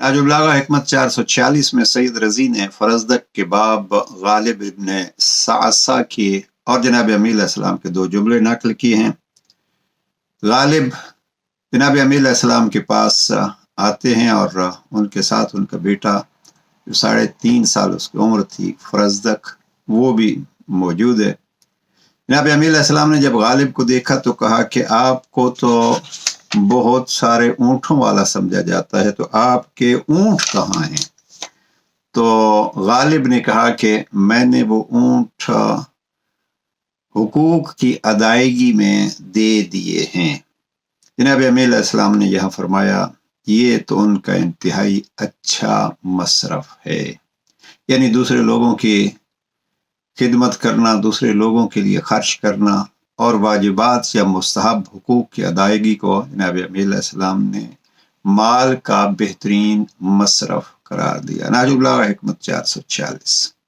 नाजुबलागा हिकमत 446 में सईद रजी ने फरजदक के बाब गालिब इब्न सासा की और जनाब अमीर अलैहिस्सलाम के दो जुमले नकल किए हैं। गालिब जनाब अमीर अलैहिस्सलाम के पास आते हैं और उनके साथ उनका बेटा जो 3.5 साल उसकी उम्र थी फरजदक वो भी मौजूद है। जनाब अमीर अलैहिस्सलाम ने जब गालिब को देखा तो कहा कि आपको तो बहुत सारे ऊँटों वाला समझा जाता है, तो आपके ऊँट कहाँ हैं? तो गालिब ने कहा कि मैंने वो ऊँट हुकूक की अदायगी में दे दिए हैं। जनाब अमीर अलैहिस्सलाम ने यहाँ फरमाया ये तो उनका इंतहाई अच्छा मसरफ है, यानी दूसरे लोगों की खिदमत करना, दूसरे लोगों के लिए खर्च करना और वाजिबात या मुस्तहब हुकूक की अदायगी को जनाब अमीर अलैहिस्सलाम ने माल का बेहतरीन मसरफ करार दिया। नाजुबलागा हिकमत 446।